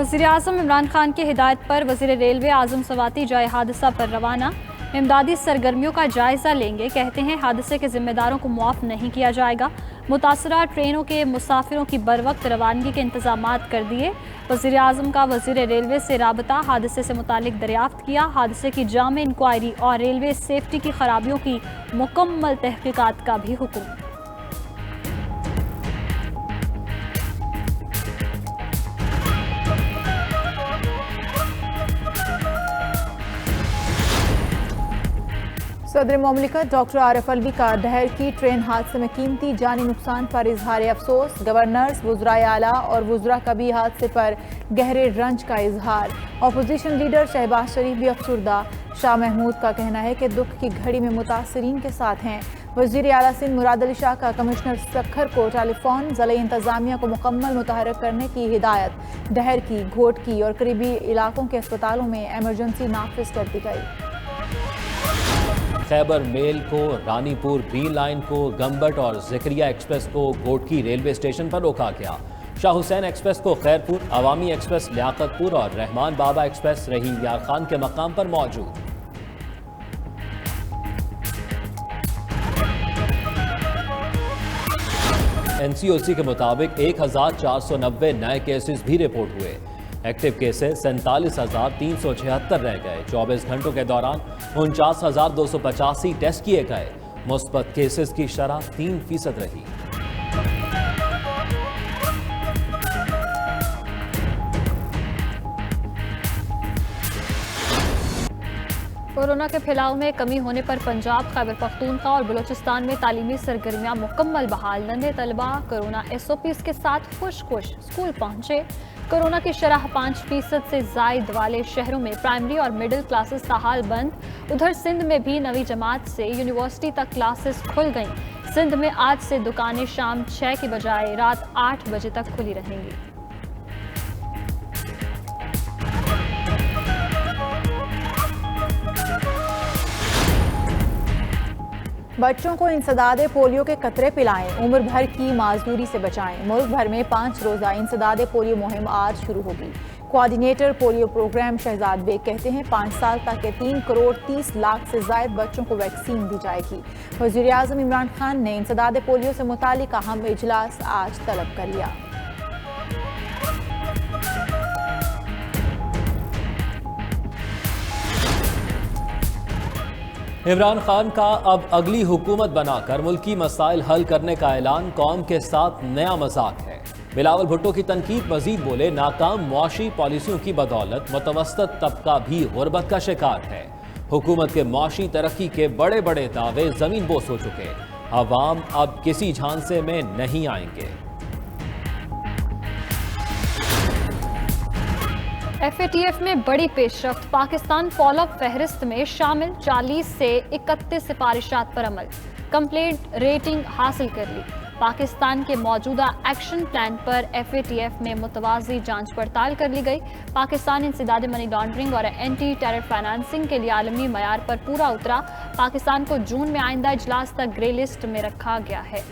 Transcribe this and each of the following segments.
वज़ीर-ए-आज़म इमरान खान की हिदायत पर वज़ीर रेलवे आज़म सवाती जाए हादसा पर रवाना। इमदादी सरगर्मियों का जायज़ा लेंगे। कहते हैं हादसे के जिम्मेदारों को मुआफ़ नहीं किया जाएगा। मुतासरा ट्रेनों के मुसाफिरों की बरवक्त रवानगी के इंतज़ामात कर दिए। वज़ीर-ए-आज़म का वज़ीर रेलवे से राबता, हादसे से मुतालिक दरियाफ्त किया। हादसे की जामे इंक्वायरी और रेलवे सेफ्टी की खराबियों की मुकम्मल तहक़ीक़ात का भी हुक्म। सदर मुमलिकत डॉक्टर आरिफ अलवी का डहर की ट्रेन हादसे में कीमती जानी नुकसान पर इजहार अफसोस। गवर्नर्स, वुज़राए आला और वुज़रा का भी हादसे पर गहरे रंज का इजहार। अपोजिशन लीडर शहबाज शरीफ भी अफसुर्दा। शाह महमूद का कहना है कि दुख की घड़ी में मुतासरीन के साथ हैं। वज़ीर आला सिंध मुराद अली शाह का कमिश्नर सखर को टेलीफोन, ज़िले इंतज़ामिया को मुकम्मल मुतहरक करने की हिदायत। डहर की, घोट की और करीबी इलाकों के अस्पतालों में एमरजेंसी नाफिज कर दी गई। खैबर मेल को, रानीपुर ग्रीन लाइन को, गंबट और ज़िक्रिया एक्सप्रेस को गोटकी रेलवे स्टेशन पर रोका गया। शाह हुसैन एक्सप्रेस को खैरपुर, अवामी एक्सप्रेस लियाकतपुर और रहमान बाबा एक्सप्रेस रहीम यार खान के मकाम पर मौजूद। NCOC के मुताबिक 1490 नए केसेस भी रिपोर्ट हुए। एक्टिव केसेस 47,376 रह गए। 24 घंटों के दौरान 49,285 टेस्ट किए गए। मुस्बत केसेस की शरह 3% रही। कोरोना के फैलाव में कमी होने पर पंजाब, खैबर पख्तूनख्वा और बलूचिस्तान में तालीमी सरगर्मियां मुकम्मल बहाल। नन्हे तलबा कोरोना SOPs के साथ खुश स्कूल पहुंचे। कोरोना की शरह 5% से जायद वाले शहरों में प्राइमरी और मिडिल क्लासेस ताहाल बंद। उधर सिंध में भी नवी जमात से यूनिवर्सिटी तक क्लासेस खुल गईं। सिंध में आज से दुकानें शाम 6 की बजाय रात 8 बजे तक खुली रहेंगी। बच्चों को इंसदादे पोलियो के कतरे पिलाएं, उम्र भर की माजदूरी से बचाएं। मुल्क भर में 5 रोज़ा इंसदादे पोलियो मुहिम आज शुरू होगी। Coordinator polio programme Shahzad Baig कहते हैं 5 साल तक के 3 करोड़ 30 लाख से जायद बच्चों को वैक्सीन दी जाएगी। वज़ीर आज़म इमरान खान ने इंसदादे पोलियो से मुतालिक अहम इजलास आज तलब कर लिया। इमरान खान का अब अगली हुकूमत बनाकर मुल्की मसाइल हल करने का ऐलान कौम के साथ नया मजाक है। बिलावल भुट्टो की तनकीद, मजीद बोले नाकाम मुआशी पॉलिसियों की बदौलत मुतवस्सत तबका भी गुर्बत का शिकार है। हुकूमत के मुआशी तरक्की के बड़े बड़े दावे जमीन बोस हो चुके। अवाम अब किसी झांसे में नहीं आएंगे। FATF में बड़ी पेशरफ्त। पाकिस्तान फॉलोअप फहरिस्त में शामिल 40 से 31 सिफारिशात पर अमल। कंप्लीट रेटिंग हासिल कर ली। पाकिस्तान के मौजूदा एक्शन प्लान पर FATF में मुतवाज़ी जांच पड़ताल कर ली गई। पाकिस्तान इंसदादे मनी लॉन्ड्रिंग और एंटी टेरर फाइनेंसिंग के लिए आलमी मयार पर पूरा उतरा। पाकिस्तान को जून में आइंदा इजलास तक ग्रे लिस्ट में रखा गया है।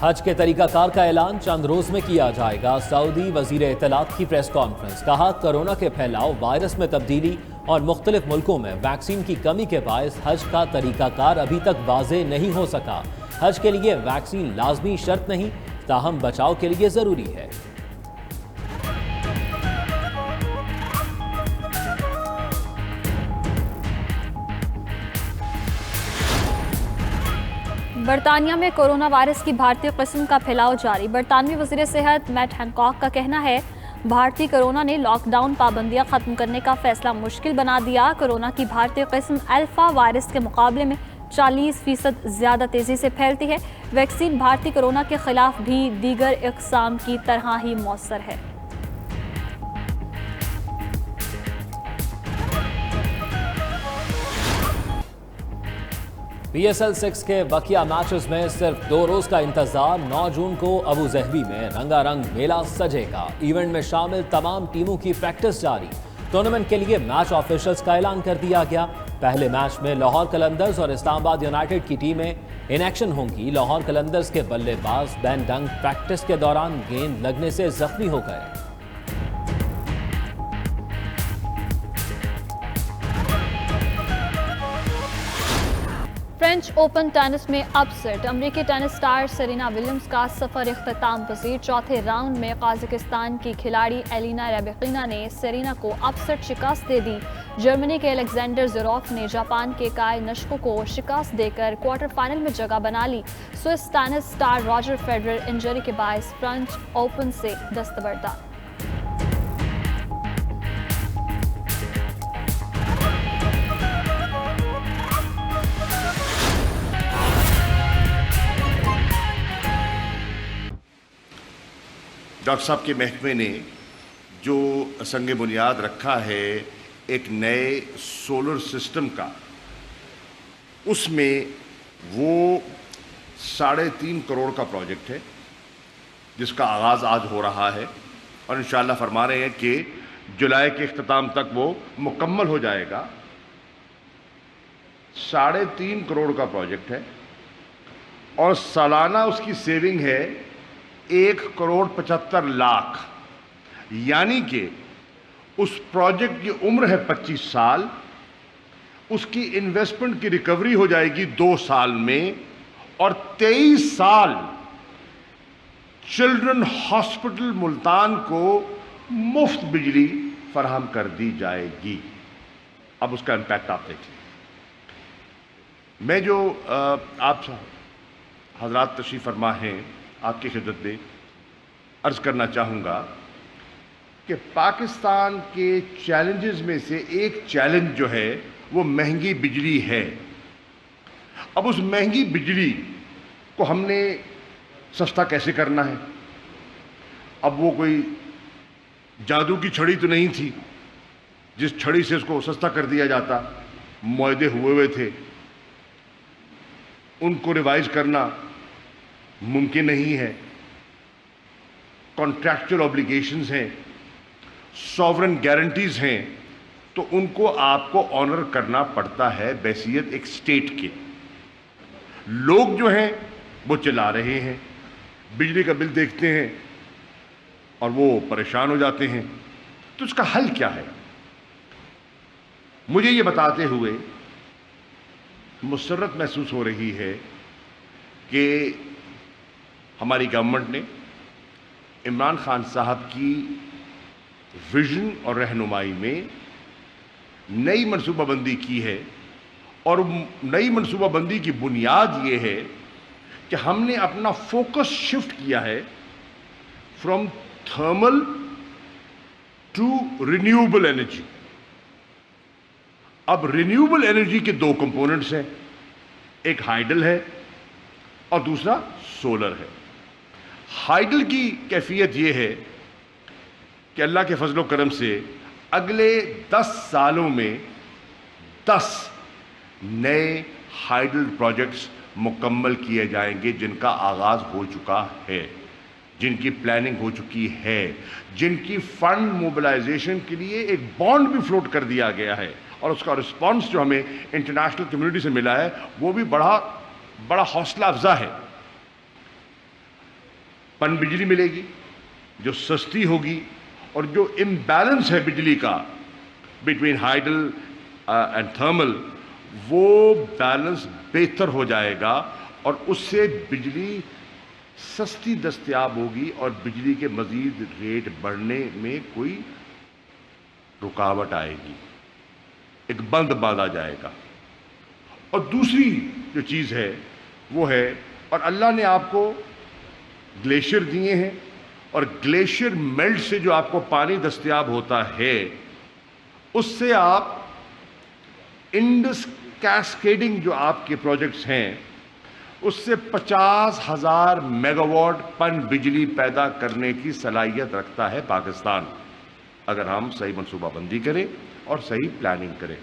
हज के तरीकाकार का ऐलान चंद रोज में किया जाएगा। सऊदी वजीर इत्तलात की प्रेस कॉन्फ्रेंस। कहा कोरोना के फैलाव, वायरस में तब्दीली और मुख्तलिफ मुल्कों में वैक्सीन की कमी के बायस हज का तरीकाकार अभी तक वाज़ेह नहीं हो सका। हज के लिए वैक्सीन लाजमी शर्त नहीं, ताहम बचाव के लिए जरूरी है। बरतानिया में कोरोना वायरस की भारतीय किस्म का फैलाव जारी। बरतानवी वज़ीर सेहत मैट हैनकॉक का कहना है भारतीय कोरोना ने लॉकडाउन पाबंदियां खत्म करने का फैसला मुश्किल बना दिया। कोरोना की भारतीय किस्म अल्फा वायरस के मुकाबले में 40% ज़्यादा तेज़ी से फैलती है। वैक्सीन भारतीय कोरोना के खिलाफ भी दीगर इक़साम की तरह ही मौसर है। PSL 6 के बकिया मैचेस में सिर्फ 2 रोज का इंतजार। 9 जून को अबू ज़हबी में रंगारंग मेला सजेगा। इवेंट में शामिल तमाम टीमों की प्रैक्टिस जारी। टूर्नामेंट के लिए मैच ऑफिशियल्स का ऐलान कर दिया गया। پہلے میچ میں لاہور قلندرز اور اسلام آباد یونائیٹڈ کی ٹیمیں ان ایکشن ہوں گی۔ لاہور قلندرز کے بلے باز بین ڈنگ پریکٹس کے دوران گیند لگنے سے زخمی ہو گئے۔ فرینچ اوپن ٹینس میں اپ سیٹ، امریکی ٹینس سٹار سرینا ولیمز کا سفر اختتام پذیر۔ چوتھے راؤنڈ میں قازقستان کی کھلاڑی ایلینا ریبیکینا نے سرینا کو اپ سیٹ شکست دے دی۔ جرمنی کے الیگزینڈر زوروف نے جاپان کے کائی نشکو کو شکست دے کر کوارٹر فائنل میں جگہ بنا لی۔ Swiss tennis star Roger Federer injury کے باعث فرینچ اوپن سے دستبردار۔ ڈاکٹر صاحب کے محکمے نے جو سنگ بنیاد رکھا ہے ایک نئے سولر سسٹم کا، اس میں وہ 3.5 کروڑ کا پروجیکٹ ہے جس کا آغاز آج ہو رہا ہے، اور انشاءاللہ فرما رہے ہیں کہ جولائی کے اختتام تک وہ مکمل ہو جائے گا۔ 3.5 کروڑ کا پروجیکٹ ہے اور سالانہ اس کی سیونگ ہے 1,75,00,000، یعنی کہ اس پروجیکٹ کی عمر ہے 25 سال، اس کی انویسٹمنٹ کی ریکوری ہو جائے گی 2 سال میں، اور 23 سال چلڈرن ہاسپٹل ملتان کو مفت بجلی فراہم کر دی جائے گی۔ اب اس کا امپیکٹ آپ دیکھیں۔ میں جو آپ حضرات تشریف فرما ہیں آپ کی خدمت میں عرض کرنا چاہوں گا کہ پاکستان کے چیلنجز میں سے ایک چیلنج جو ہے وہ مہنگی بجلی ہے۔ اب اس مہنگی بجلی کو ہم نے سستا کیسے کرنا ہے؟ اب وہ کوئی جادو کی چھڑی تو نہیں تھی جس چھڑی سے اس کو سستا کر دیا جاتا، معاہدے ہوئے تھے، ان کو ریوائز کرنا ممکن نہیں ہے۔ کانٹریکچول اوبلیگیشنز ہیں، سوورن گارنٹیز ہیں، تو ان کو آپ کو آنر کرنا پڑتا ہے بحیثیت ایک سٹیٹ کے۔ لوگ جو ہیں وہ چلا رہے ہیں، بجلی کا بل دیکھتے ہیں اور وہ پریشان ہو جاتے ہیں۔ تو اس کا حل کیا ہے؟ مجھے یہ بتاتے ہوئے مسرت محسوس ہو رہی ہے کہ ہماری گورنمنٹ نے عمران خان صاحب کی ویژن اور رہنمائی میں نئی منصوبہ بندی کی ہے، اور نئی منصوبہ بندی کی بنیاد یہ ہے کہ ہم نے اپنا فوکس شفٹ کیا ہے from thermal to renewable energy. اب رینیوبل انرجی کے 2 کمپوننٹس ہیں، ایک ہائیڈل ہے اور دوسرا سولر ہے۔ ہائیڈل کی کیفیت یہ ہے کہ اللہ کے فضل و کرم سے اگلے 10 سالوں میں 10 نئے ہائیڈل پروجیکٹس مکمل کیے جائیں گے، جن کا آغاز ہو چکا ہے، جن کی پلاننگ ہو چکی ہے، جن کی فنڈ موبلائزیشن کے لیے ایک بانڈ بھی فلوٹ کر دیا گیا ہے، اور اس کا رسپانس جو ہمیں انٹرنیشنل کمیونٹی سے ملا ہے وہ بھی بڑا حوصلہ افزا ہے۔ پن بجلی ملے گی جو سستی ہوگی، اور جو امبیلنس ہے بجلی کا بٹوین ہائیڈل اینڈ تھرمل، وہ بیلنس بہتر ہو جائے گا، اور اس سے بجلی سستی دستیاب ہوگی اور بجلی کے مزید ریٹ بڑھنے میں کوئی رکاوٹ آئے گی، ایک بند باندھا جائے گا۔ اور دوسری جو چیز ہے وہ ہے، اور اللہ نے آپ کو گلیشیئر دیے ہیں، اور گلیشیئر میلٹ سے جو آپ کو پانی دستیاب ہوتا ہے، اس سے آپ انڈس کیسکیڈنگ جو آپ کے پروجیکٹس ہیں، اس سے 50,000 میگا واٹ پن بجلی پیدا کرنے کی صلاحیت رکھتا ہے پاکستان، اگر ہم صحیح منصوبہ بندی کریں اور صحیح پلاننگ کریں۔